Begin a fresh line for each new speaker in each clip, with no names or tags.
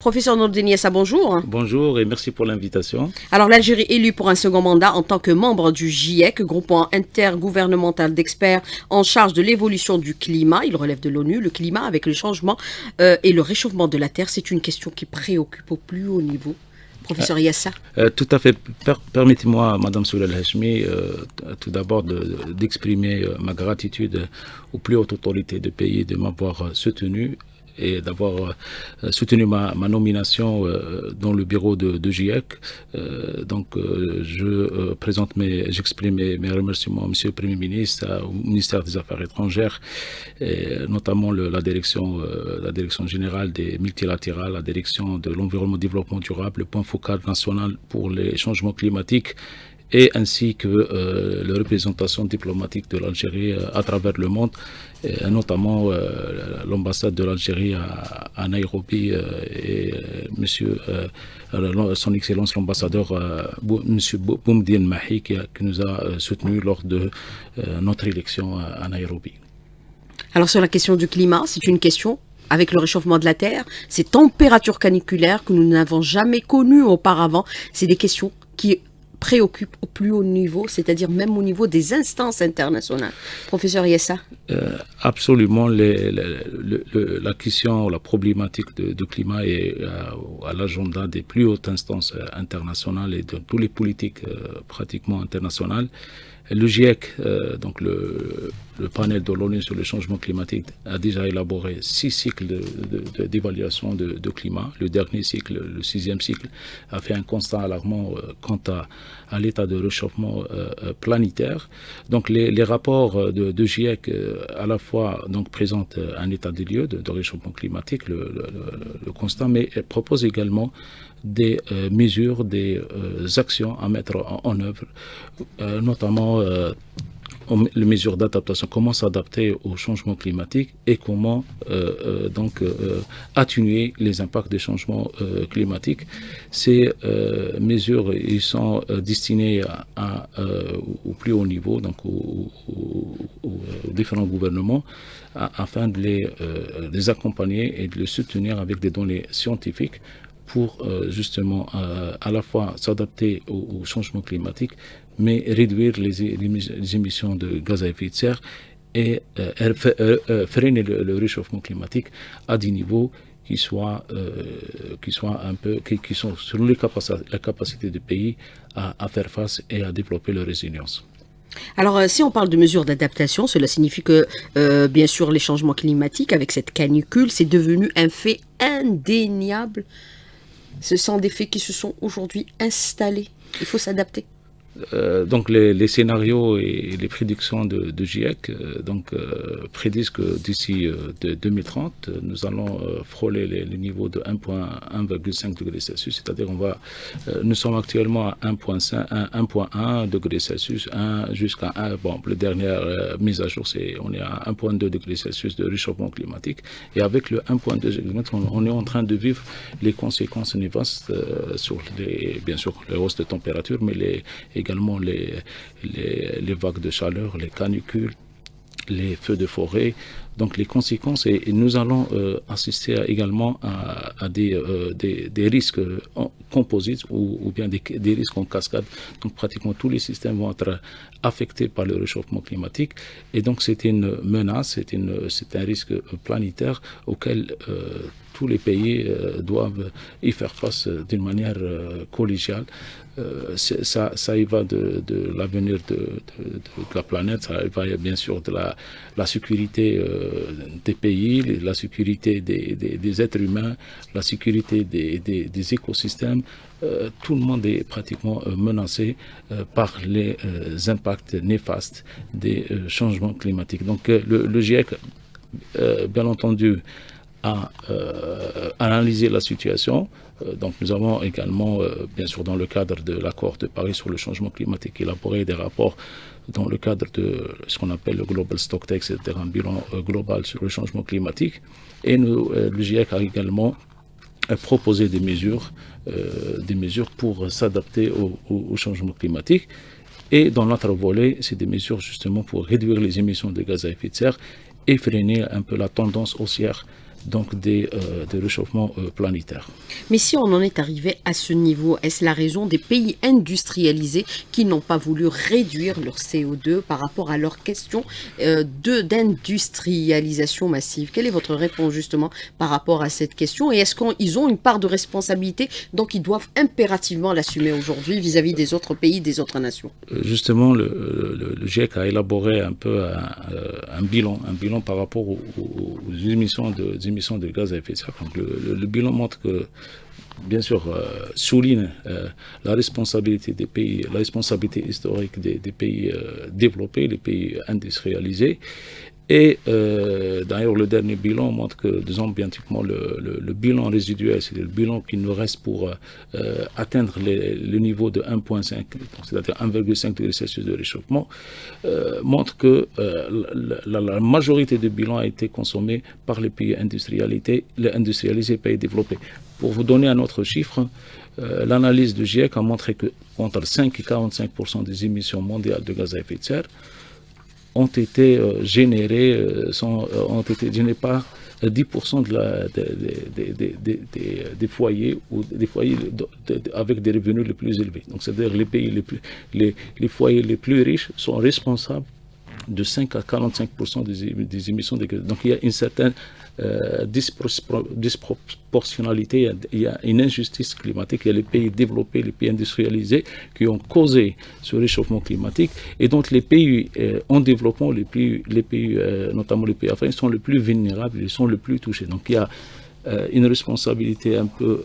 Professeur Nordiniessa, bonjour.
Bonjour et merci pour l'invitation.
Alors, l'Algérie élue pour un second mandat en tant que membre du GIEC, groupement intergouvernemental d'experts en charge de l'évolution du climat. Il relève de l'ONU. Le climat avec le changement et le réchauffement de la Terre, c'est une question qui préoccupe au plus haut niveau. Professeur Yassa.
Tout à fait. Permettez-moi, Madame Soulal Hachmi, tout d'abord d'exprimer ma gratitude aux plus hautes autorités du pays de m'avoir soutenu et d'avoir soutenu ma nomination dans le bureau de GIEC. J'exprime mes remerciements au Monsieur le Premier ministre, au ministère des Affaires étrangères, et notamment la direction générale des multilatérales, la direction de l'environnement et développement durable, le point focal national pour les changements climatiques, et ainsi que la représentation diplomatique de l'Algérie à travers le monde, notamment l'ambassade de l'Algérie à Nairobi et son Excellence l'ambassadeur Monsieur Boumediene Mahi qui nous a soutenus lors de notre élection à Nairobi.
Alors sur la question du climat, c'est une question avec le réchauffement de la Terre, ces températures caniculaires que nous n'avons jamais connues auparavant, c'est des questions qui préoccupe au plus haut niveau, c'est-à-dire même au niveau des instances internationales. Professeur Yessa.
Absolument, la question, la problématique de climat est à l'agenda des plus hautes instances internationales et de toutes les politiques pratiquement internationales. Le GIEC, donc le panel de l'ONU sur le changement climatique, a déjà élaboré 6 cycles d'évaluation de climat. Le dernier cycle, le 6e cycle, a fait un constat alarmant quant à l'état de réchauffement planétaire. Donc les rapports de GIEC à la fois donc, présentent un état des lieux de réchauffement climatique, le constat, mais proposent également des mesures, des actions à mettre en œuvre, notamment les mesures d'adaptation, comment s'adapter au changement climatique et comment atténuer les impacts des changements climatiques. Ces mesures ils sont destinées au plus haut niveau, donc aux différents gouvernements, afin de les accompagner et de les soutenir avec des données scientifiques pour justement à la fois s'adapter au changement climatique, mais réduire les émissions de gaz à effet de serre et freiner le réchauffement climatique à des niveaux qui sont selon la capacité du pays à faire face et à développer leur résilience.
Alors, si on parle de mesures d'adaptation, cela signifie que, bien sûr, les changements climatiques, avec cette canicule, c'est devenu un fait indéniable. Ce sont des faits qui se sont aujourd'hui installés. Il faut s'adapter.
Donc les scénarios et les prédictions de GIEC prédisent que d'ici 2030, nous allons frôler les niveaux de 1,5 degrés Celsius, c'est-à-dire nous sommes actuellement à 1,1 degré Celsius, jusqu'à 1, la dernière mise à jour, on est à 1,2 degrés Celsius de réchauffement climatique, et avec le 1,2 degré, on est en train de vivre les conséquences néfastes sur bien sûr les hausses de température, mais également les vagues de chaleur, les canicules, les feux de forêt. Donc les conséquences, et nous allons assister également à des risques composites ou bien des risques en cascade. Donc pratiquement tous les systèmes vont être affectés par le réchauffement climatique, et donc c'est une menace, c'est un risque planétaire auquel tous les pays doivent y faire face d'une manière collégiale. Ça y va de l'avenir de la planète, ça y va bien sûr de la sécurité des pays, la sécurité des êtres humains, la sécurité des écosystèmes. Tout le monde est pratiquement menacé par les impacts néfastes des changements climatiques. Donc le GIEC, bien entendu, à analyser la situation. Donc nous avons également, bien sûr, dans le cadre de l'accord de Paris sur le changement climatique, élaboré des rapports dans le cadre de ce qu'on appelle le Global Stocktake, c'est-à-dire un bilan global sur le changement climatique. Et le GIEC a également proposé des mesures pour s'adapter au changement climatique. Et dans l'autre volet, c'est des mesures justement pour réduire les émissions de gaz à effet de serre et freiner un peu la tendance haussière donc des réchauffements planétaires.
Mais si on en est arrivé à ce niveau, est-ce la raison des pays industrialisés qui n'ont pas voulu réduire leur CO2 par rapport à leur question d'industrialisation massive? Quelle est votre réponse justement par rapport à cette question? Et est-ce qu'ils ont une part de responsabilité, donc ils doivent impérativement l'assumer aujourd'hui vis-à-vis des autres pays, des autres nations?
Justement, le GIEC a élaboré un peu un bilan par rapport aux émissions de gaz à effet de serre. Donc le bilan montre que, bien sûr, souligne la responsabilité des pays, la responsabilité historique des pays développés, les pays industrialisés. Et d'ailleurs, le dernier bilan montre que, disons, bien typiquement, le bilan résiduel, c'est le bilan qui nous reste pour atteindre le niveau de 1,5, c'est-à-dire 1,5 degré Celsius de réchauffement, montre que la majorité du bilan a été consommée par les pays industrialisés, les pays développés. Pour vous donner un autre chiffre, l'analyse du GIEC a montré que entre 5 et 45% des émissions mondiales de gaz à effet de serre ont été générées par 10% des foyers avec des revenus les plus élevés. Donc, c'est-à-dire les foyers les plus riches sont responsables de 5 à 45% des émissions de gaz. Donc il y a une certaine disproportionnalité, il y a une injustice climatique. Il y a les pays développés, les pays industrialisés qui ont causé ce réchauffement climatique, et donc les pays en développement, les pays notamment les pays africains, sont les plus vulnérables, ils sont les plus touchés. Donc il y a une responsabilité un peu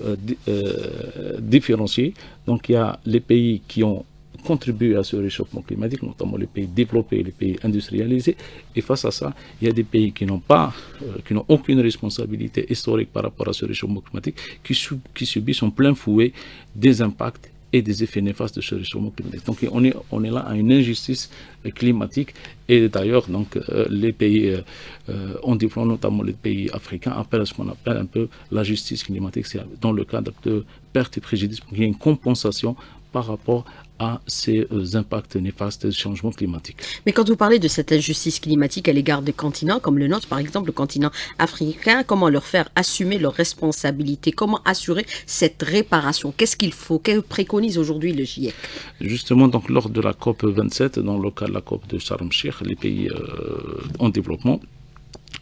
différenciée. Donc il y a les pays qui ont contribuer à ce réchauffement climatique, notamment les pays développés et les pays industrialisés. Et face à ça, il y a des pays qui n'ont aucune responsabilité historique par rapport à ce réchauffement climatique, qui subissent en plein fouet des impacts et des effets néfastes de ce réchauffement climatique. Donc on est là à une injustice climatique, et d'ailleurs donc les pays en développement, notamment les pays africains, appellent à ce qu'on appelle un peu la justice climatique. C'est dans le cadre de pertes et préjudices, il y a une compensation par rapport à ces impacts néfastes du changement climatique.
Mais quand vous parlez de cette injustice climatique à l'égard des continents comme le nôtre, par exemple le continent africain, comment leur faire assumer leurs responsabilités? Comment assurer cette réparation? Qu'est-ce qu'il faut? Que préconise aujourd'hui le GIEC?
Justement, donc, lors de la COP 27, dans le cadre de la COP de Sharm el-Sheikh, les pays en développement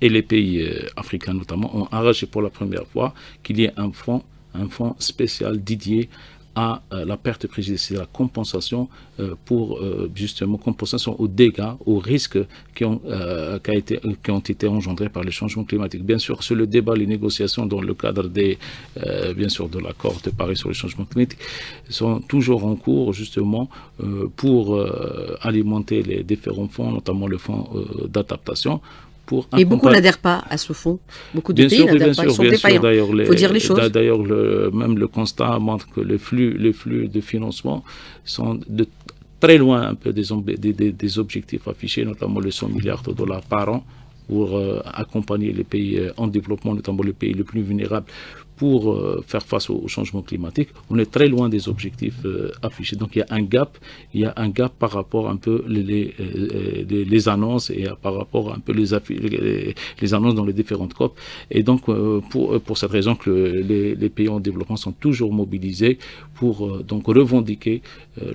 et les pays africains notamment ont enragé pour la première fois qu'il y ait un fonds spécial dédié à la perte et préjudice, c'est la compensation pour justement compensation aux dégâts, aux risques qui ont été engendrés par le changement climatique. Bien sûr, sur le débat, les négociations dans le cadre bien sûr de l'accord de Paris sur le changement climatique sont toujours en cours, justement pour alimenter les différents fonds, notamment le fonds d'adaptation.
Et beaucoup n'adhèrent pas à ce fonds. Beaucoup de pays n'adhèrent pas, ils sont défaillants. Il faut dire les choses.
D'ailleurs, même le constat montre que les flux de financement sont de très loin un peu des objectifs affichés, notamment les 100 milliards de dollars par an pour accompagner les pays en développement, notamment les pays les plus vulnérables, pour faire face au changement climatique. On est très loin des objectifs affichés. Donc il y a un gap par rapport un peu les annonces et par rapport un peu les annonces dans les différentes COP. Et donc pour cette raison que les pays en développement sont toujours mobilisés pour donc revendiquer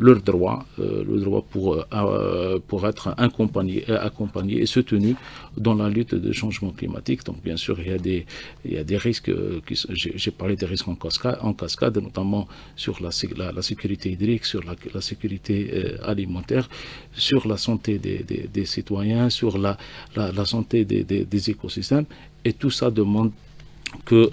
leurs droits, pour être accompagnés et soutenus dans la lutte de changement climatique. Donc bien sûr il y a des risques j'ai parlé des risques en cascade, notamment sur la sécurité hydrique, sur la sécurité alimentaire, sur la santé des citoyens, sur la santé des écosystèmes. Et tout ça demande que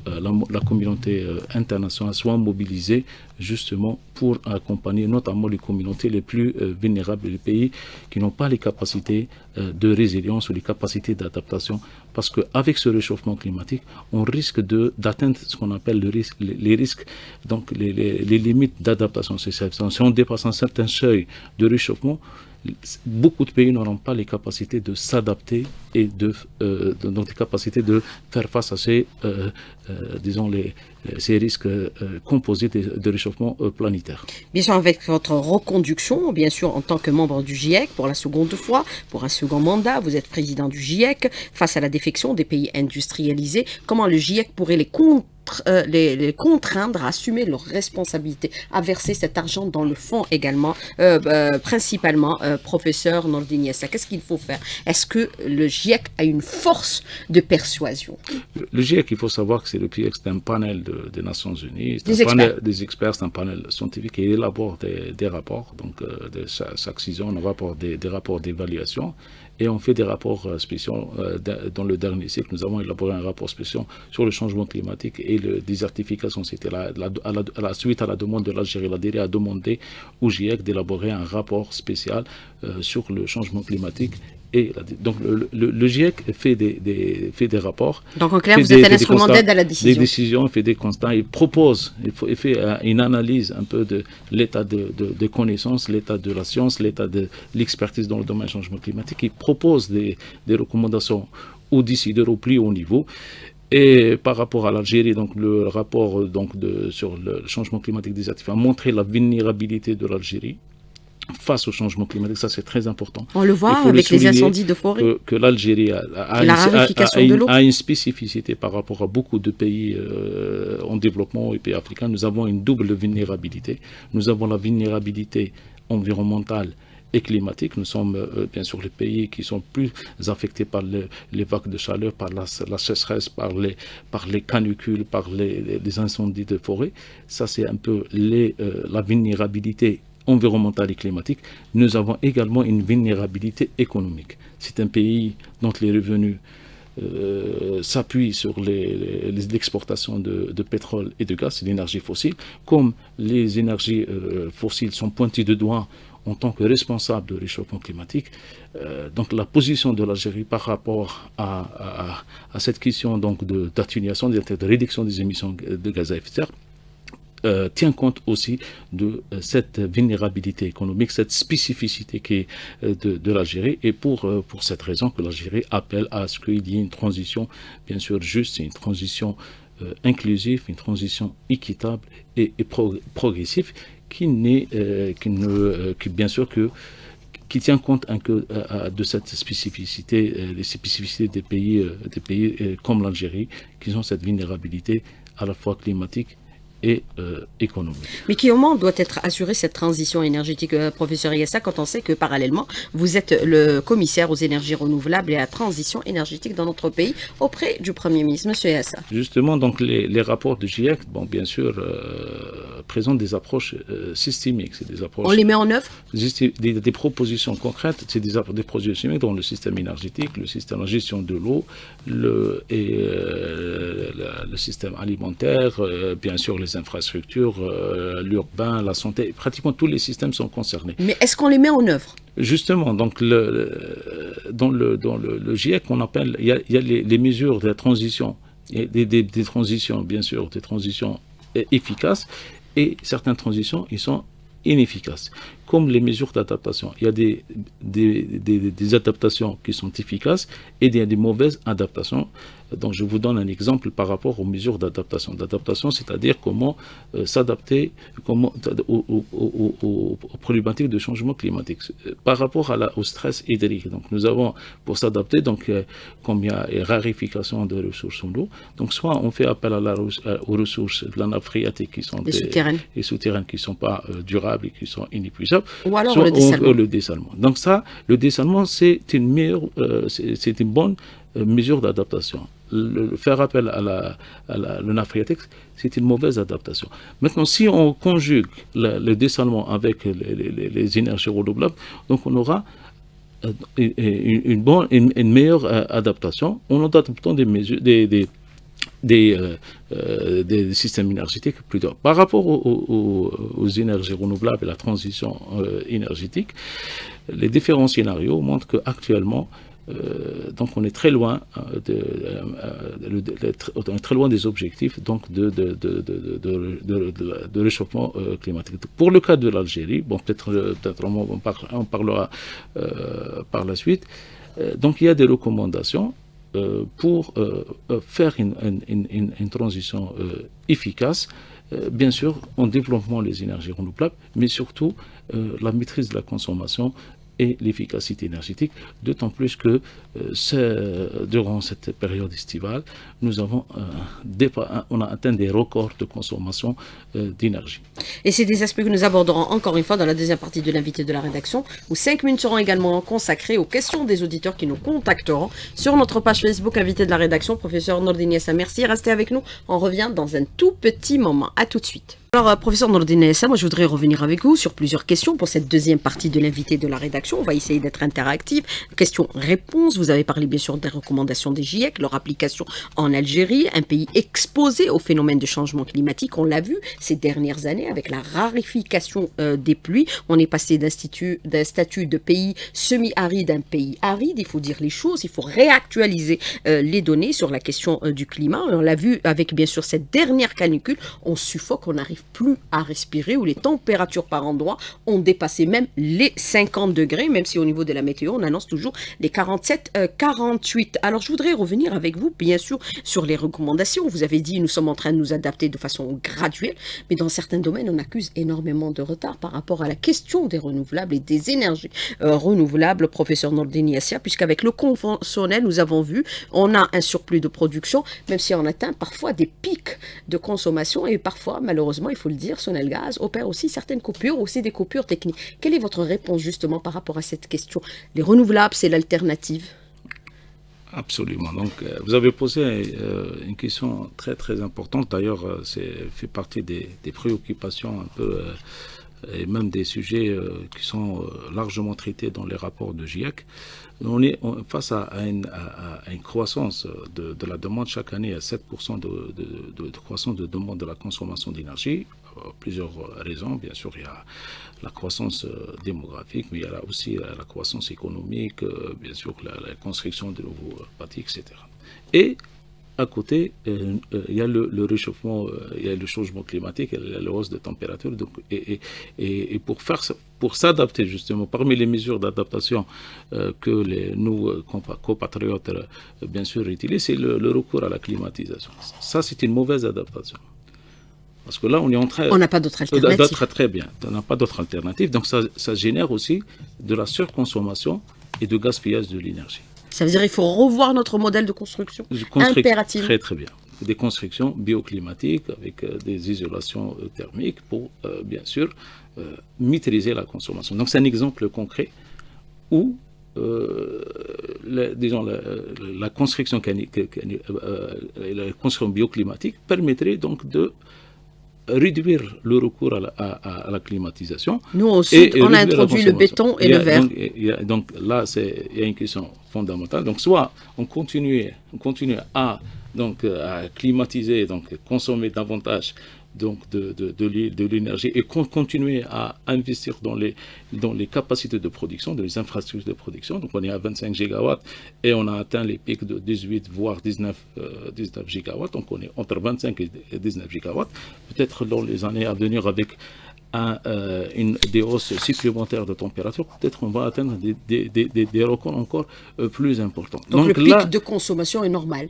la communauté internationale soit mobilisée justement pour accompagner notamment les communautés les plus vulnérables, les pays qui n'ont pas les capacités de résilience ou les capacités d'adaptation, parce qu'avec ce réchauffement climatique, on risque d'atteindre ce qu'on appelle les risques, donc les limites d'adaptation. Si on dépasse un certain seuil de réchauffement, beaucoup de pays n'auront pas les capacités de s'adapter et donc les capacités de faire face à disons, ces risques composés de réchauffement planétaire.
Bien sûr, avec votre reconduction, bien sûr, en tant que membre du GIEC, pour la seconde fois, pour un second mandat, vous êtes président du GIEC, face à la défection des pays industrialisés, comment le GIEC pourrait les contraindre à assumer leurs responsabilités, à verser cet argent dans le fonds également, principalement, professeur Nordine Yessa. Qu'est-ce qu'il faut faire? Est-ce que le GIEC a une force de persuasion?
Le GIEC, il faut savoir que c'est un panel des Nations Unies, des experts, c'est un panel scientifique qui élabore des rapports. Donc, chaque saison, on rapporte des rapports d'évaluation. Et on fait des rapports spéciaux. Dans le dernier cycle, nous avons élaboré un rapport spécial sur le changement climatique et la désertification. C'était à la suite à la demande de l'Algérie. L'Algérie a demandé au GIEC d'élaborer un rapport spécial sur le changement climatique. Et donc le GIEC fait des rapports.
Donc en clair, vous êtes un instrument d'aide à la décision.
Des décisions, il fait des constats, il propose, il fait une analyse un peu de l'état de connaissances, l'état de la science, l'état de l'expertise dans le domaine du changement climatique. Il propose des recommandations aux décideurs au plus haut niveau. Et par rapport à l'Algérie, donc le rapport sur le changement climatique désertif a montré la vulnérabilité de l'Algérie face au changement climatique. Ça, c'est très important.
On le voit avec les incendies de forêt.
Que l'Algérie a une spécificité par rapport à beaucoup de pays en développement et pays africains. Nous avons une double vulnérabilité. Nous avons la vulnérabilité environnementale et climatique. Nous sommes bien sûr les pays qui sont plus affectés par les vagues de chaleur, par la sécheresse, par les canicules, par les incendies de forêt. Ça, c'est un peu la vulnérabilité environnementale et climatique. Nous avons également une vulnérabilité économique. C'est un pays dont les revenus s'appuient sur l'exportation de pétrole et de gaz, c'est l'énergie fossile. Comme les énergies fossiles sont pointées de doigt en tant que responsables du réchauffement climatique, donc la position de l'Algérie par rapport à cette question d'atténuation, de réduction des émissions de gaz à effet de serre, tient compte aussi de cette vulnérabilité économique, cette spécificité qui est de l'Algérie, et pour cette raison que l'Algérie appelle à ce qu'il y ait une transition bien sûr juste, une transition inclusive, une transition équitable et progressive qui tient compte de cette spécificité, les spécificités des pays comme l'Algérie, qui ont cette vulnérabilité à la fois climatique et économique.
Mais comment doit être assurée cette transition énergétique, professeur Yessa, quand on sait que parallèlement, vous êtes le commissaire aux énergies renouvelables et à la transition énergétique dans notre pays auprès du Premier ministre, monsieur Yessa?
Justement, donc les rapports du GIEC, bien sûr, présentent des approches systémiques. C'est des approches,
on les met en œuvre?
Des propositions concrètes, c'est des propositions systémiques dans le système énergétique, la gestion de l'eau, le système alimentaire, bien sûr les infrastructures, l'urbain, la santé, pratiquement tous les systèmes sont concernés.
Mais est-ce qu'on les met en œuvre?
Justement, donc dans le GIEC, il y a les mesures de la transition, des transitions, bien sûr, des transitions efficaces, et certaines transitions, ils sont inefficaces. Comme les mesures d'adaptation, il y a des adaptations qui sont efficaces et il y a des mauvaises adaptations. Donc je vous donne un exemple par rapport aux mesures d'adaptation. D'adaptation, c'est-à-dire comment s'adapter aux problématiques de changement climatique. Par rapport au stress hydrique, donc nous avons, pour s'adapter, donc comme il y a une raréfaction de ressources en eau, donc soit on fait appel aux ressources de la nappe phréatique qui sont les souterraines qui ne sont pas durables et qui sont inépuisables,
ou alors le dessalement.
Donc ça, le dessalement, c'est une bonne mesure d'adaptation. Faire appel à la nappe phréatique, c'est une mauvaise adaptation. Maintenant, si on conjugue le dessalement avec les énergies renouvelables, donc on aura une meilleure adaptation en adaptant des mesures, des systèmes énergétiques plutôt. Par rapport aux énergies renouvelables et la transition énergétique, les différents scénarios montrent qu'actuellement, Donc on est très loin on est très loin des objectifs donc de réchauffement climatique. Pour le cas de l'Algérie, bon peut-être on parlera par la suite. Donc il y a des recommandations pour faire une transition efficace, bien sûr en développant les énergies renouvelables, mais surtout la maîtrise de la consommation et l'efficacité énergétique, d'autant plus que durant cette période estivale, on a atteint des records de consommation d'énergie.
Et c'est des aspects que nous aborderons encore une fois dans la deuxième partie de l'invité de la rédaction, où 5 minutes seront également consacrées aux questions des auditeurs qui nous contacteront sur notre page Facebook invité de la rédaction, professeur Nordine Essa. Merci, restez avec nous, on revient dans un tout petit moment. À tout de suite. Alors, professeur Nordine Essa, moi je voudrais revenir avec vous sur plusieurs questions pour cette deuxième partie de l'invité de la rédaction. On va essayer d'être interactif. Questions-réponses. Vous avez parlé bien sûr des recommandations des GIEC, leur application en Algérie, un pays exposé au phénomène de changement climatique. On l'a vu ces dernières années avec la raréfaction des pluies. On est passé d'un statut de pays semi-aride à un pays aride. Il faut dire les choses, il faut réactualiser les données sur la question du climat. On l'a vu avec bien sûr cette dernière canicule. On suffoque, on n'arrive plus à respirer, où les températures par endroit ont dépassé même les 50 degrés, même si au niveau de la météo, on annonce toujours les 47, 48. Alors, je voudrais revenir avec vous, bien sûr, sur les recommandations. Vous avez dit, nous sommes en train de nous adapter de façon graduelle, mais dans certains domaines, on accuse énormément de retard par rapport à la question des renouvelables et des énergies renouvelables, professeur Nordine Essa, puisqu'avec le conventionnel, nous avons vu, on a un surplus de production, même si on atteint parfois des pics de consommation, et parfois, malheureusement, il faut le dire, Sonelgaz opère aussi certaines coupures, aussi des coupures techniques. Quelle est votre réponse justement par rapport à cette question? Les renouvelables, c'est l'alternative?
Absolument. Donc, vous avez posé une question très très importante. D'ailleurs, c'est fait partie des préoccupations un peu et même des sujets qui sont largement traités dans les rapports de GIEC. On est face à une croissance de la demande chaque année, à 7% de croissance de demande de la consommation d'énergie. Plusieurs raisons. Bien sûr, il y a la croissance démographique, mais il y a aussi la croissance économique, bien sûr, la construction de nouveaux bâtis, etc. Et à côté, il y a le réchauffement, il y a le changement climatique, il y a la hausse de température. Donc, et pour s'adapter justement, parmi les mesures d'adaptation que nos compatriotes, bien sûr, utilisent, c'est le recours à la climatisation. Ça, c'est une mauvaise adaptation. Parce que là, on est en train...
On n'a pas d'autre alternative.
Très bien. On n'a pas d'autre alternative. Donc, ça génère aussi de la surconsommation et de gaspillage de l'énergie.
Ça veut dire qu'il faut revoir notre modèle de construction impérativement.
Très, très bien. Des constructions bioclimatiques avec des isolations thermiques pour, bien sûr, maîtriser la consommation. Donc, c'est un exemple concret où, disons, la construction bioclimatique permettrait donc de réduire le recours à la climatisation.
Nous, au Sud, on a introduit le béton et le verre.
Donc là, il y a une question fondamentale. Donc, soit on continue à climatiser, donc consommer davantage de l'énergie et continuer à investir dans les capacités de production, dans les infrastructures de production. Donc, on est à 25 gigawatts et on a atteint les pics de 18, voire 19 gigawatts. Donc, on est entre 25 et 19 gigawatts. Peut-être dans les années à venir, avec des hausses supplémentaires de température, peut-être on va atteindre des records encore plus importants.
Donc le pic de consommation est normal.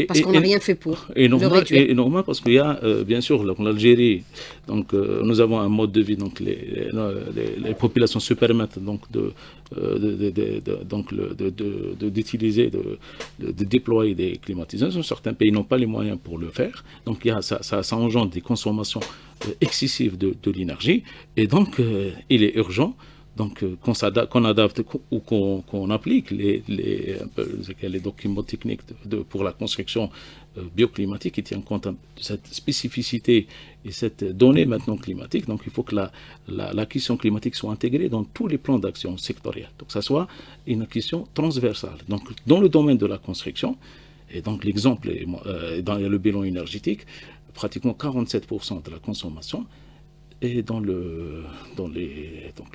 Parce qu'on n'a rien fait pour le réduire.
Et normal parce qu'il y a, bien sûr, l'Algérie, donc nous avons un mode de vie, donc les populations se permettent donc d'utiliser, de déployer des climatisations. Certains pays n'ont pas les moyens pour le faire. Donc ça engendre des consommations excessives de l'énergie. Et donc, il est urgent qu'on adapte ou qu'on applique les documents techniques pour la construction bioclimatique qui tiennent compte de cette spécificité et cette donnée maintenant climatique. Donc il faut que la question climatique soit intégrée dans tous les plans d'action sectoriels. Donc ça soit une question transversale. Donc dans le domaine de la construction, et donc l'exemple est dans le bilan énergétique, pratiquement 47% de la consommation et donc le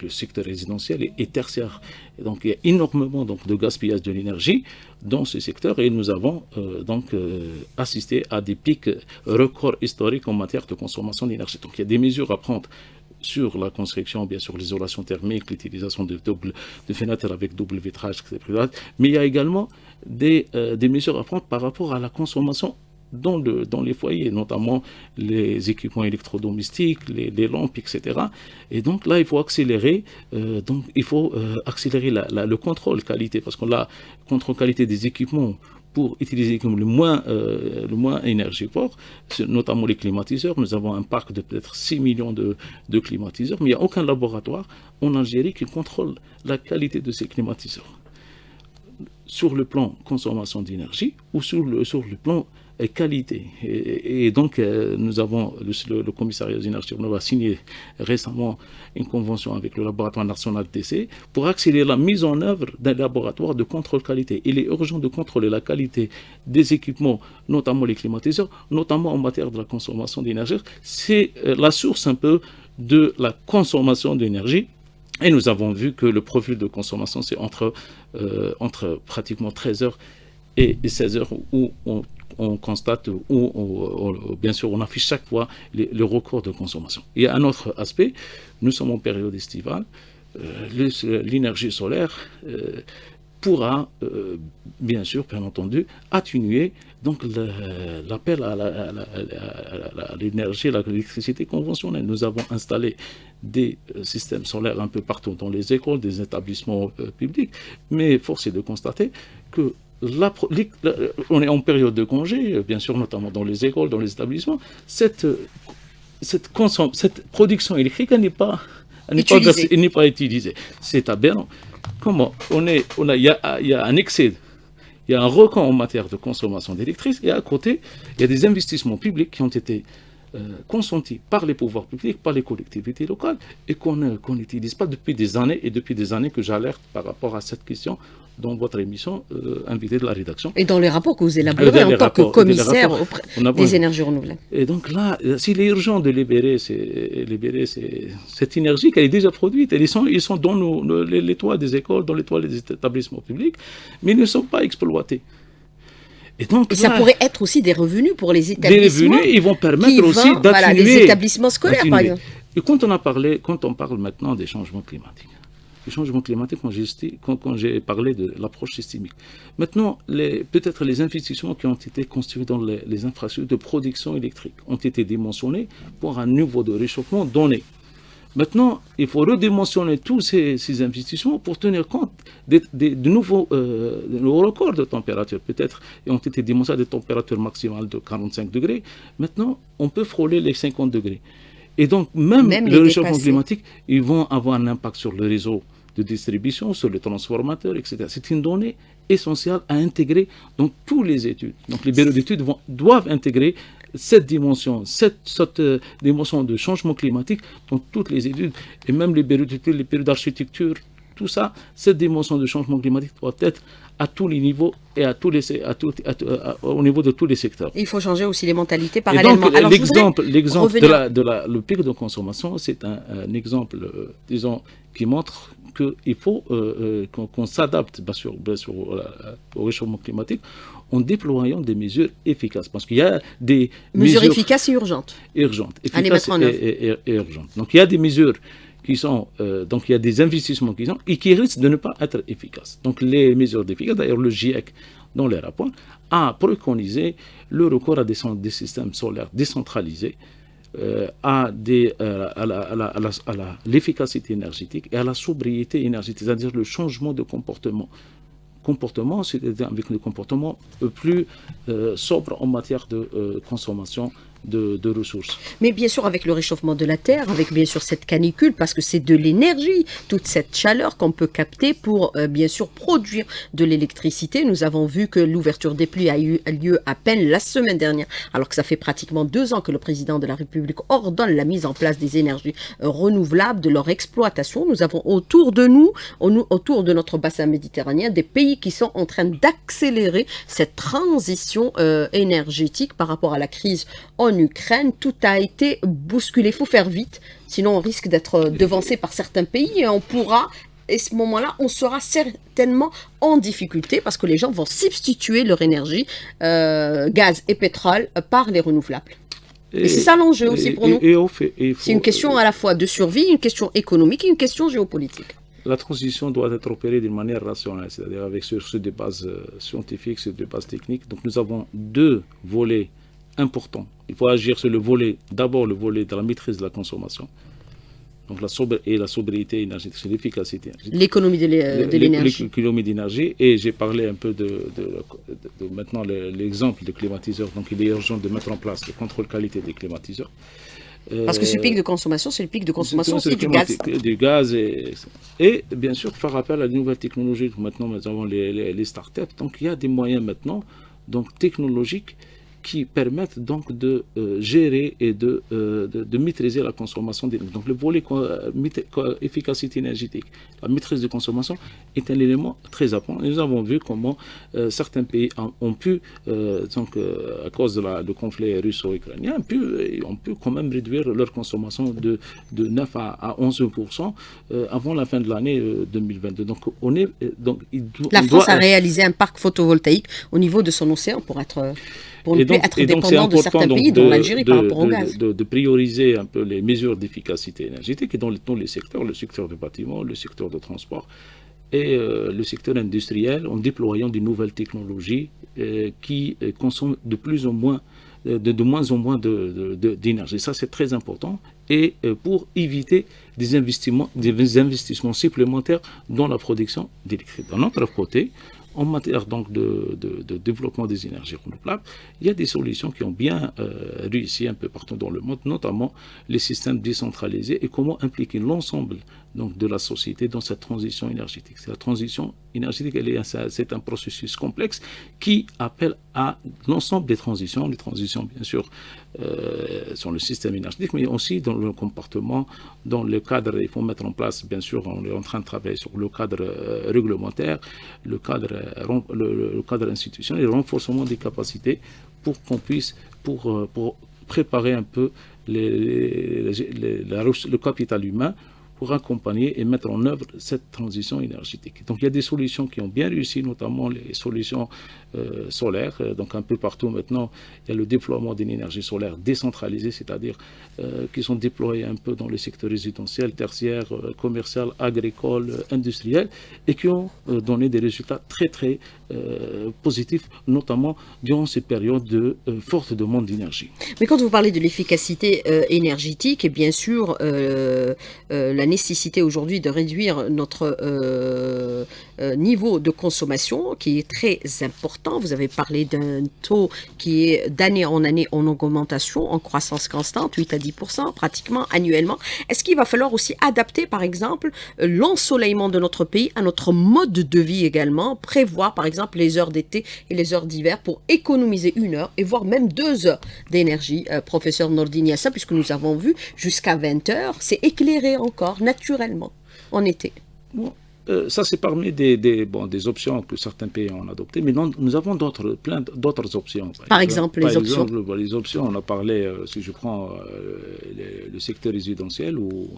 secteur résidentiel et tertiaire. Et donc il y a énormément donc, de gaspillage de l'énergie dans ce secteur et nous avons assisté à des pics records historiques en matière de consommation d'énergie. Donc il y a des mesures à prendre sur la construction, bien sûr l'isolation thermique, l'utilisation de fenêtres avec double vitrage, etc. Mais il y a également des mesures à prendre par rapport à la consommation dans les foyers, notamment les équipements électrodomestiques, les lampes, etc. Et donc là, il faut accélérer, le contrôle qualité, parce qu'on a contrôle qualité des équipements pour utiliser comme le moins énergivore, notamment les climatiseurs. Nous avons un parc de peut-être 6 millions de climatiseurs, mais il n'y a aucun laboratoire en Algérie qui contrôle la qualité de ces climatiseurs sur le plan consommation d'énergie ou sur le plan qualité. Et donc, nous avons, le commissariat aux énergies renouvelables a signé récemment une convention avec le laboratoire national d'essai pour accélérer la mise en œuvre d'un laboratoire de contrôle qualité. Il est urgent de contrôler la qualité des équipements, notamment les climatiseurs, notamment en matière de la consommation d'énergie. C'est la source un peu de la consommation d'énergie. Et nous avons vu que le profil de consommation, c'est entre pratiquement 13 heures et 16 heures où on constate, bien sûr, on affiche chaque fois le record de consommation. Il y a un autre aspect, nous sommes en période estivale, l'énergie solaire pourra, bien sûr, bien entendu, atténuer donc l'appel à l'énergie, à l'électricité conventionnelle. Nous avons installé des systèmes solaires un peu partout dans les écoles, des établissements publics, mais force est de constater que on est en période de congé, bien sûr, notamment dans les écoles, dans les établissements. Cette production électrique, elle n'est pas utilisée. C'est aberrant. Comment il y a un excès, il y a un record en matière de consommation d'électricité, et à côté, il y a des investissements publics qui ont été consentis par les pouvoirs publics, par les collectivités locales, et qu'on n'utilise pas depuis des années, que j'alerte par rapport à cette question dans votre émission invitée de la rédaction.
Et dans les rapports que vous élaborez en tant que commissaire auprès des énergies renouvelables.
Et donc là, s'il est urgent de libérer cette énergie qui est déjà produite, ils sont dans les toits des écoles, dans les toits des établissements publics, mais ils ne sont pas exploités.
Et ça pourrait être aussi des revenus pour les établissements.
Des revenus, ils vont permettre aussi d'atténuer.
Les établissements scolaires, par exemple.
Et quand on parle maintenant des changements climatiques, les changements climatiques, quand j'ai parlé de l'approche systémique. Maintenant, peut-être les investissements qui ont été construits dans les infrastructures de production électrique ont été dimensionnés pour un niveau de réchauffement donné. Maintenant, il faut redimensionner tous ces investissements pour tenir compte de nouveaux records de température. Peut-être ont été dimensionnés à des températures maximales de 45 degrés. Maintenant, on peut frôler les 50 degrés. Et donc, même le réchauffement climatique, ils vont avoir un impact sur le réseau de distribution, sur les transformateurs, etc. C'est une donnée essentielle à intégrer dans toutes les études. Donc, les bureaux d'études doivent intégrer cette dimension de changement climatique dans toutes les études, et même les bureaux d'études, les bureaux d'architecture, tout ça, cette dimension de changement climatique doit être à tous les niveaux et au niveau de tous les secteurs.
Il faut changer aussi les mentalités parallèlement.
Et donc, l'exemple le pic de consommation, c'est un exemple, disons, qui montre qu'il faut qu'on s'adapte bien sûr, au réchauffement climatique en déployant des mesures efficaces. Parce qu'il y a des
mesures efficaces et urgentes.
Efficaces et urgentes. Donc il y a des mesures qui sont, donc il y a des investissements et qui risquent de ne pas être efficaces. Donc les mesures efficaces, d'ailleurs le GIEC, dans les rapports, a préconisé le recours à des systèmes solaires décentralisés, à l'efficacité énergétique et à la sobriété énergétique, c'est-à-dire le changement de comportement, c'est-à-dire avec des comportements plus sobres en matière de consommation de ressources.
Mais bien sûr, avec le réchauffement de la Terre, avec bien sûr cette canicule, parce que c'est de l'énergie, toute cette chaleur qu'on peut capter pour bien sûr produire de l'électricité. Nous avons vu que l'ouverture des pluies a eu lieu à peine la semaine dernière, alors que ça fait pratiquement 2 ans que le président de la République ordonne la mise en place des énergies renouvelables, de leur exploitation. Nous avons autour de nous, autour de notre bassin méditerranéen, des pays qui sont en train d'accélérer cette transition énergétique par rapport à la crise en en Ukraine, tout a été bousculé. Il faut faire vite, sinon on risque d'être devancé par certains pays et on pourra, et à ce moment-là, on sera certainement en difficulté parce que les gens vont substituer leur énergie, gaz et pétrole, par les renouvelables. Et c'est ça l'enjeu aussi pour nous. C'est une question à la fois de survie, une question économique et une question géopolitique.
La transition doit être opérée d'une manière rationnelle, c'est-à-dire sur des bases scientifiques, sur des bases techniques. Donc nous avons deux volets importants. Il faut agir sur d'abord le volet de la maîtrise de la consommation. Donc la sobriété énergétique, c'est l'efficacité énergétique.
L'économie de l'énergie.
L'économie d'énergie. Et j'ai parlé un peu de maintenant l'exemple de climatiseurs. Donc il est urgent de mettre en place le contrôle qualité des climatiseurs.
Parce que ce pic de consommation, c'est le pic de consommation aussi du gaz.
Du gaz et bien sûr faire appel à de nouvelles technologies. Maintenant, nous avons les startups. Donc il y a des moyens maintenant technologiques qui permettent donc de gérer et de maîtriser la consommation d'énergie. Donc le volet efficacité énergétique, la maîtrise de consommation est un élément très important. Nous avons vu comment certains pays ont pu, à cause du conflit russo-ukrainien, ont pu quand même réduire leur consommation de 9 à 11% avant la fin de l'année 2022. Donc
la France a réalisé un parc photovoltaïque au niveau de son océan pour ne plus être dépendant de certains pays, dont l'Algérie, par rapport au gaz.
De prioriser un peu les mesures d'efficacité énergétique et dans les secteurs, le secteur du bâtiment, le secteur de transport et le secteur industriel, en déployant de nouvelles technologies qui consomment de moins en moins d'énergie. Ça, c'est très important. Et pour éviter des investissements supplémentaires dans la production d'électricité. D'un autre côté, en matière donc de développement des énergies renouvelables, il y a des solutions qui ont bien réussi un peu partout dans le monde, notamment les systèmes décentralisés et comment impliquer l'ensemble donc de la société dans cette transition énergétique. La transition énergétique, c'est un processus complexe qui appelle à l'ensemble des transitions. Les transitions, bien sûr, sur le système énergétique, mais aussi dans le comportement, dans le cadre. Il faut mettre en place, bien sûr, on est en train de travailler sur le cadre réglementaire, le cadre institutionnel, le renforcement des capacités pour qu'on puisse, pour préparer un peu le capital humain pour accompagner et mettre en œuvre cette transition énergétique. Donc il y a des solutions qui ont bien réussi, notamment les solutions solaires. Donc un peu partout maintenant, il y a le déploiement d'une énergie solaire décentralisée, c'est-à-dire qui sont déployées un peu dans les secteurs résidentiels, tertiaires, commercial, agricole, industriel, et qui ont donné des résultats très très positifs, notamment durant ces périodes de forte demande d'énergie.
Mais quand vous parlez de l'efficacité énergétique, et bien sûr la nécessité aujourd'hui de réduire notre niveau de consommation qui est très important. Vous avez parlé d'un taux qui est d'année en année en augmentation, en croissance constante, 8 à 10% pratiquement annuellement. Est-ce qu'il va falloir aussi adapter par exemple l'ensoleillement de notre pays à notre mode de vie également, prévoir par exemple les heures d'été et les heures d'hiver pour économiser 1 heure et voire même 2 heures d'énergie, professeur Nordine Yassa, puisque nous avons vu jusqu'à 20 heures, c'est éclairé encore naturellement en été.
Bon, ça c'est parmi des options que certains pays ont adoptées, mais nous avons plein d'autres options.
Par exemple, les
options, on a parlé, si je prends le secteur résidentiel, où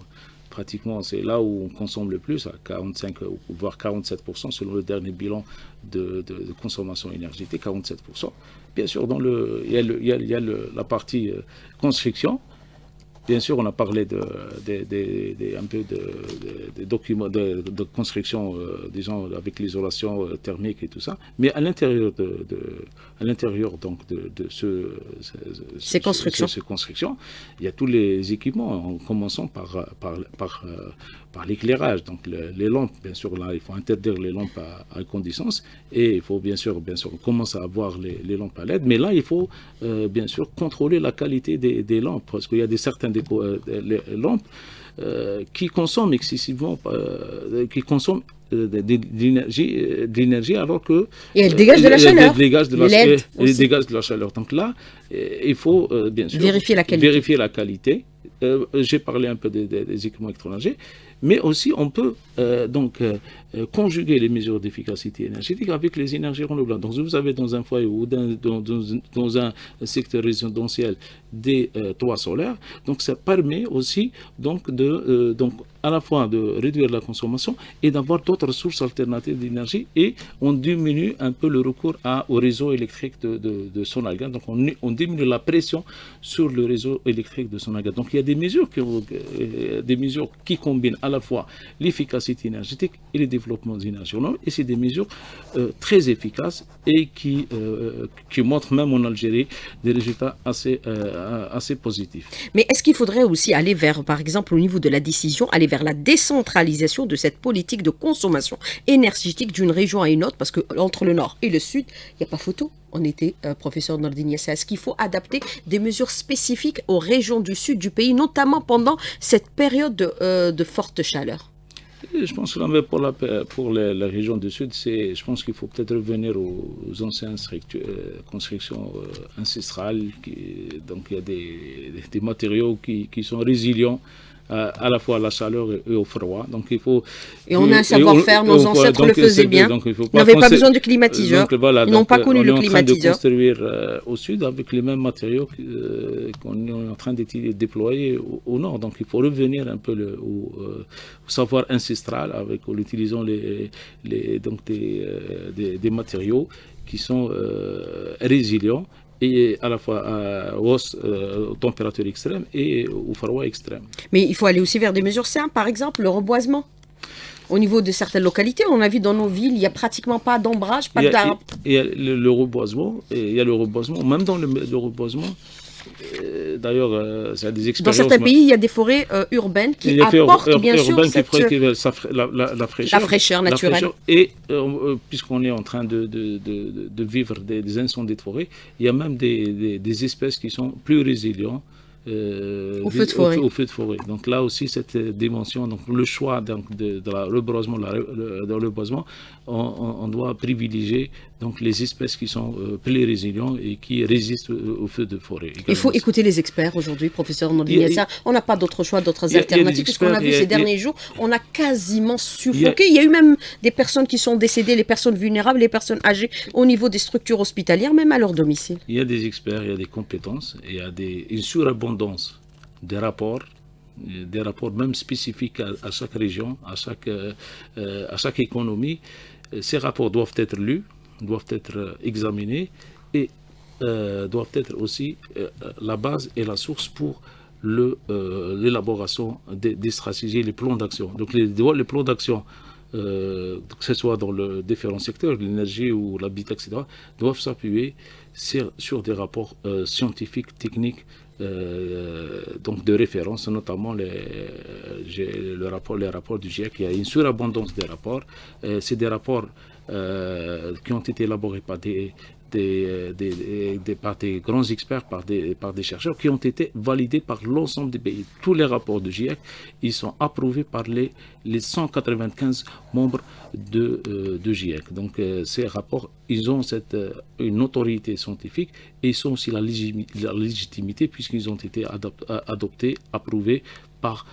pratiquement c'est là où on consomme le plus, à 45 voire 47% selon le dernier bilan de consommation énergétique, 47%. Bien sûr, il y a la partie construction. Bien sûr, on a parlé un peu de documents de construction, disons, avec l'isolation thermique et tout ça. Mais à l'intérieur donc de ces constructions, il y a tous les équipements, en commençant par l'éclairage. Donc les lampes, bien sûr, là, il faut interdire les lampes à incandescence et il faut bien sûr, on commence à avoir les lampes à LED. Mais là, il faut bien sûr contrôler la qualité des lampes parce qu'il y a certaines lampes qui consomment excessivement, qui consomment de l'énergie alors que
et elles dégagent de la chaleur.
Elles dégagent de la chaleur. Donc là, il faut bien sûr vérifier la qualité j'ai parlé un peu des équipements électroménagers, mais aussi on peut conjuguer les mesures d'efficacité énergétique avec les énergies renouvelables. Donc, vous avez dans un foyer ou dans un secteur résidentiel des toits solaires, donc ça permet aussi donc à la fois de réduire la consommation et d'avoir d'autres sources alternatives d'énergie, et on diminue un peu le recours au réseau électrique de Sonalga. Donc on diminue la pression sur le réseau électrique de Sonalga. Donc il y a des mesures qui combinent à la fois l'efficacité énergétique et le développement des énergies renouvelables, et c'est des mesures très efficaces et qui montrent même en Algérie des résultats assez positifs.
Mais est-ce qu'il faudrait aussi aller vers, par exemple, au niveau de la décision, aller vers la décentralisation de cette politique de consommation énergétique d'une région à une autre, parce que entre le nord et le sud, il n'y a pas photo. On était professeur Nordine Yassa. Est-ce qu'il faut adapter des mesures spécifiques aux régions du sud du pays, notamment pendant cette période de forte chaleur?
Je pense que pour la région du Sud, je pense qu'il faut peut-être revenir aux anciennes constructions ancestrales. Donc il y a des matériaux qui sont résilients à la fois à la chaleur et au froid. Donc il faut.
Et on a un savoir-faire, nos ancêtres le faisaient bien. Ils n'avaient pas besoin de climatiseur. Ils n'ont pas connu le climatiseur.
On est en train de construire au sud avec les mêmes matériaux qu'on est en train de déployer au nord. Donc il faut revenir un peu au savoir ancestral en utilisant des matériaux qui sont résilients, et à la fois aux températures extrêmes et au froid extrême.
Mais il faut aller aussi vers des mesures simples, par exemple le reboisement. Au niveau de certaines localités, on a vu dans nos villes, il n'y a pratiquement pas d'ombrage, pas d'arbres.
Il y a le reboisement, même dans le reboisement. D'ailleurs, c'est des expériences.
Dans certains pays, il y a des forêts urbaines qui apportent bien sûr
la
fraîcheur naturelle.
Et puisqu'on est en train de vivre des incendies de forêt, il y a même des espèces qui sont plus résilientes
au feu de forêt.
Donc là aussi, cette dimension, donc le choix de la reboisement, on doit privilégier donc les espèces qui sont plus résilientes et qui résistent au feu de forêt. Également.
Il faut écouter les experts aujourd'hui, professeur Nordine Yassa. On n'a pas d'autre choix, d'autres alternatives. Puisqu'on a vu ces derniers jours, on a quasiment suffoqué. Il y a eu même des personnes qui sont décédées, les personnes vulnérables, les personnes âgées, au niveau des structures hospitalières, même à leur domicile.
Il y a des experts, il y a des compétences, il y a une surabondance des rapports même spécifiques à chaque région, à chaque économie. Ces rapports doivent être lus, doivent être examinés et doivent être aussi la base et la source pour l'élaboration des stratégies, les plans d'action. Donc les plans d'action, que ce soit dans les différents secteurs, l'énergie ou l'habitat, etc., doivent s'appuyer sur des rapports scientifiques, techniques, donc de référence, notamment les rapports du GIEC. Il y a une surabondance des rapports. C'est des rapports qui ont été élaborés par des grands experts, par des chercheurs, qui ont été validés par l'ensemble des pays. Tous les rapports du GIEC, ils sont approuvés par les 195 membres de GIEC. Donc ces rapports, ils ont une autorité scientifique, et ils sont aussi la légitimité, puisqu'ils ont été adoptés, approuvés par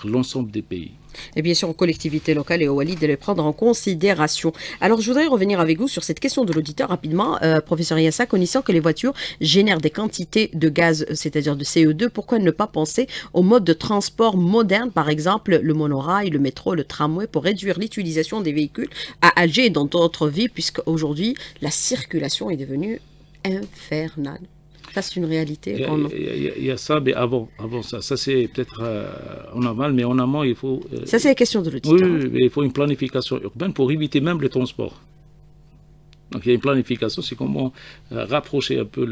l'ensemble des pays.
Et bien sûr, aux collectivités locales et aux Walid de les prendre en considération. Alors, je voudrais revenir avec vous sur cette question de l'auditeur rapidement. Professeur Yassa, connaissant que les voitures génèrent des quantités de gaz, c'est-à-dire de CO2, pourquoi ne pas penser aux modes de transport modernes, par exemple le monorail, le métro, le tramway, pour réduire l'utilisation des véhicules à Alger et dans d'autres villes, puisqu'aujourd'hui, la circulation est devenue infernale. Ça, c'est une réalité.
Il y a ça, mais avant ça. Ça, c'est peut-être en aval, mais en amont, il faut...
ça, c'est la question de l'auditeur.
Oui, mais il faut une planification urbaine pour éviter même le transport. Donc, il y a une planification, c'est comment rapprocher un peu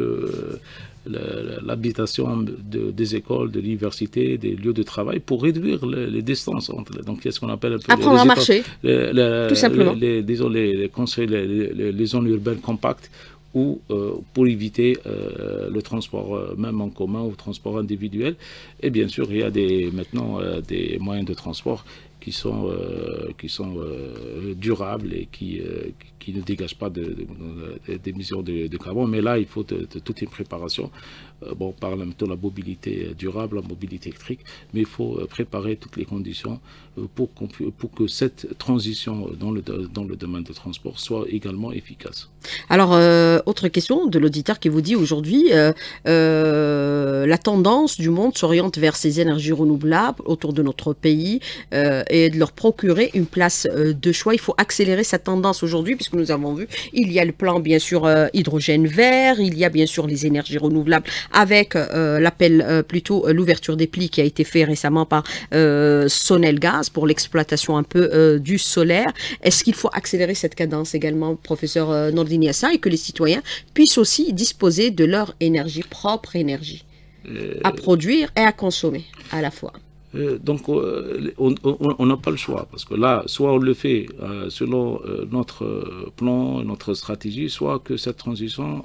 l'habitation des écoles, de l'université, des lieux de travail, pour réduire les distances entre. Donc, il y a ce qu'on appelle un peu...
Apprendre à marcher, tout simplement.
Les zones urbaines compactes, ou pour éviter le transport même en commun ou le transport individuel. Et bien sûr, il y a maintenant des moyens de transport qui sont durables et qui ne dégagent pas d'émissions de carbone. Mais là, il faut toute une préparation. On parle un peu de la mobilité durable, la mobilité électrique, mais il faut préparer toutes les conditions pour que cette transition dans le domaine de transport soit également efficace.
Alors, autre question de l'auditeur qui vous dit aujourd'hui, la tendance du monde s'oriente vers ces énergies renouvelables autour de notre pays et de leur procurer une place de choix. Il faut accélérer cette tendance aujourd'hui puisque nous avons vu, il y a le plan bien sûr hydrogène vert, il y a bien sûr les énergies renouvelables avec plutôt l'ouverture des plis qui a été fait récemment par Sonelgaz pour l'exploitation un peu du solaire. Est-ce qu'il faut accélérer cette cadence également, professeur Nordine Yassa, et que les citoyens puissent aussi disposer de leur énergie, propre énergie, à produire et à consommer à la fois?
Donc, on n'a pas le choix, parce que là, soit on le fait selon notre plan, notre stratégie, soit que cette transition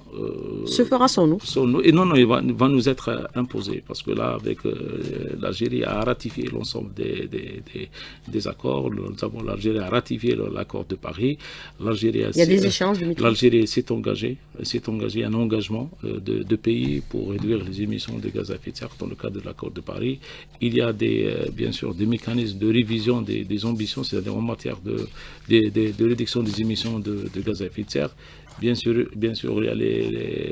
se fera sans nous.
Et non, il va nous être imposé, parce que là, avec l'Algérie a ratifié l'ensemble des accords. L'Algérie a ratifié l'accord de Paris.
Il y a des échanges.
L'Algérie s'est engagée, un engagement de pays pour réduire les émissions de gaz à effet de serre dans le cadre de l'accord de Paris. Il y a bien sûr des mécanismes de révision des ambitions, c'est-à-dire en matière de réduction des émissions de gaz à effet de serre. Bien sûr,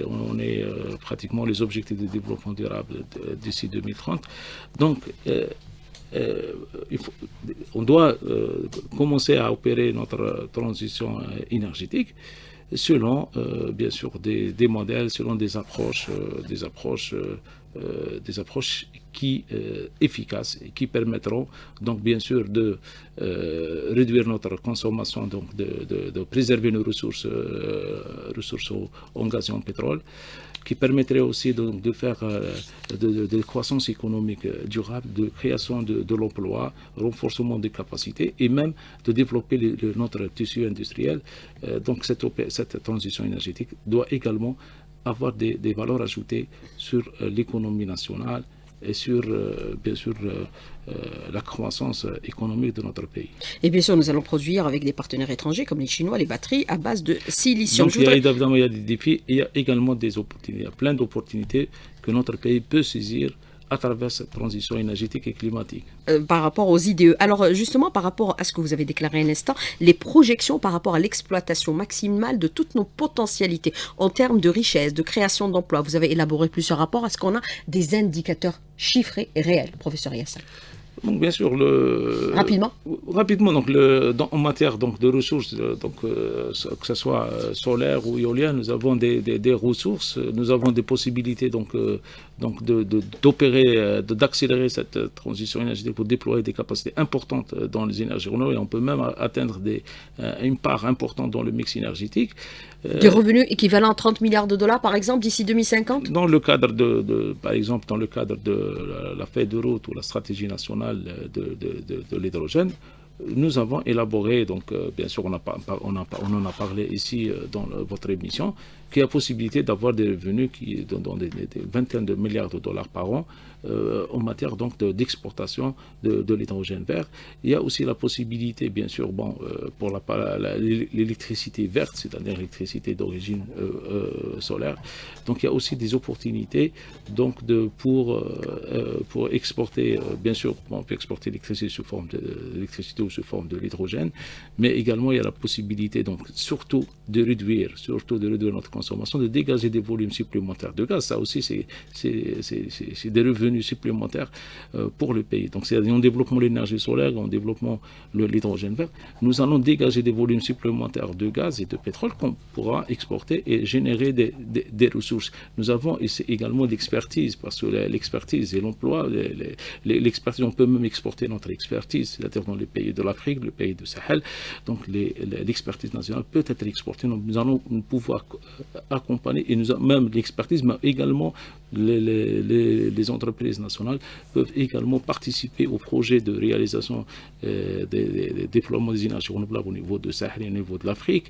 on est pratiquement les objectifs de développement durable d'ici 2030. Donc, on doit commencer à opérer notre transition énergétique selon, bien sûr, des modèles, selon des approches efficaces et qui permettront donc bien sûr de réduire notre consommation, donc de préserver nos ressources en gaz et en pétrole, qui permettrait aussi de faire de croissance économique durable, de création de l'emploi, renforcement des capacités et même de développer notre tissu industriel. Donc cette transition énergétique doit également avoir des valeurs ajoutées sur l'économie nationale et sur, bien sûr, la croissance économique de notre pays.
Et bien sûr, nous allons produire avec des partenaires étrangers comme les Chinois, les batteries à base de silicium.
Donc, évidemment, il y a des défis et il y a également des opportunités. Il y a plein d'opportunités que notre pays peut saisir à travers cette transition énergétique et climatique.
Par rapport aux IDE. Alors justement, par rapport à ce que vous avez déclaré à l'instant, les projections par rapport à l'exploitation maximale de toutes nos potentialités en termes de richesse, de création d'emplois, vous avez élaboré plusieurs rapports. Est-ce qu'on a des indicateurs chiffrés et réels, professeur Yassa?
Donc bien sûr,
rapidement,
donc en matière donc de ressources, que ce soit solaire ou éolien, nous avons des ressources, nous avons des possibilités d'opérer, d'accélérer cette transition énergétique pour déployer des capacités importantes dans les énergies renouvelables, et on peut même atteindre une part importante dans le mix énergétique.
Des revenus équivalents à 30 milliards de dollars, par exemple, d'ici 2050?
Dans le cadre par exemple, dans le cadre de la feuille de route ou la stratégie nationale de l'hydrogène, nous avons élaboré, donc bien sûr on en a parlé ici dans votre émission, qu'il y a possibilité d'avoir des revenus dans des vingtaines de milliards de dollars par an en matière donc d'exportation de l'hydrogène vert. Il y a aussi la possibilité, bien sûr, pour l'électricité verte, c'est-à-dire l'électricité d'origine solaire. Donc il y a aussi des opportunités donc pour exporter, bien sûr, on peut exporter l'électricité sous forme d'électricité ou sous forme de l'hydrogène, mais également il y a la possibilité donc surtout de réduire notre consommation, de dégager des volumes supplémentaires de gaz. Ça aussi c'est des revenus supplémentaires pour le pays. Donc c'est en développant l'énergie solaire, en développant l'hydrogène vert, nous allons dégager des volumes supplémentaires de gaz et de pétrole qu'on pourra exporter et générer des ressources. Nous avons également l'expertise, parce que l'expertise et l'emploi, l'expertise, on peut même exporter notre expertise, c'est-à-dire dans les pays de l'Afrique, le pays du Sahel. Donc l'expertise nationale peut être exportée. Donc, nous allons pouvoir accompagner, et même l'expertise, mais également les entreprises nationales peuvent également participer au projet de réalisation des déploiements des énergies renouvelables au niveau de Sahel et au niveau de l'Afrique,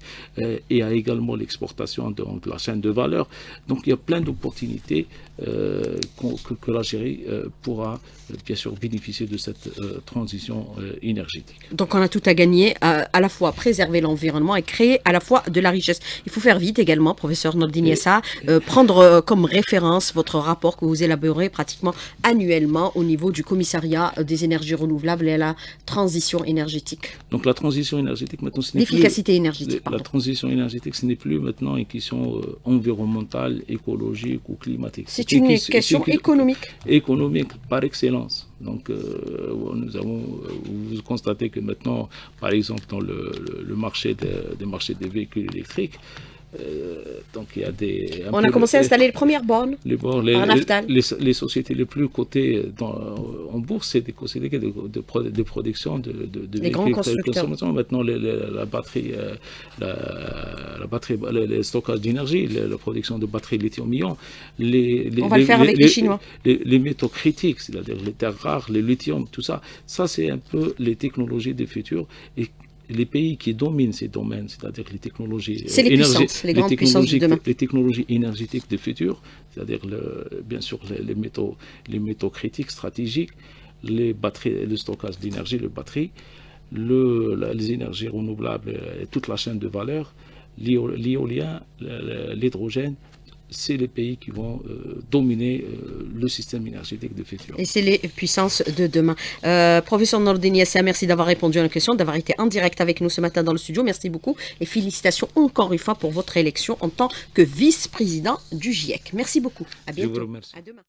et à également l'exportation de la chaîne de valeur. Donc il y a plein d'opportunités que l'Algérie pourra bien sûr bénéficier de cette transition énergétique.
Donc on a tout à gagner, à la fois préserver l'environnement et créer à la fois de la richesse. Il faut faire vite également, professeur Nordine Yessa, prendre comme référence votre rapport que vous élaborez pratiquement annuellement au niveau du commissariat des énergies renouvelables et à la transition énergétique.
Donc la transition énergétique maintenant, ce n'est plus...
L'efficacité énergétique, pardon.
La transition énergétique, ce n'est plus maintenant une question environnementale, écologique ou climatique.
C'est une question économique.
Économique par excellence. Donc, vous constatez que maintenant, par exemple, dans le marché des véhicules électriques, donc il y a des...
On a commencé à installer les premières bornes en Naftal.
Les sociétés les plus cotées en bourse, c'est des sociétés de production de
les grands constructeurs.
Maintenant, la batterie, le stockage d'énergie, la production de batteries lithium-ion.
On va le faire avec les Chinois.
Les métaux critiques, c'est-à-dire les terres rares, les lithium, tout ça, ça c'est un peu les technologies du futur. Et les pays qui dominent ces domaines, c'est-à-dire les technologies
énergétiques, les grandes puissances du demain.
Les technologies énergétiques du futur, c'est-à-dire bien sûr les métaux critiques, stratégiques, les batteries, le stockage d'énergie, les batteries, les énergies renouvelables, toute la chaîne de valeur, l'éolien, l'hydrogène. C'est les pays qui vont dominer le système énergétique du futur.
Et c'est les puissances de demain. Professeur Nordine Yessa, merci d'avoir répondu à nos questions, d'avoir été en direct avec nous ce matin dans le studio. Merci beaucoup et félicitations encore une fois pour votre élection en tant que vice-président du GIEC. Merci beaucoup. À bientôt.
Je vous remercie.
À demain.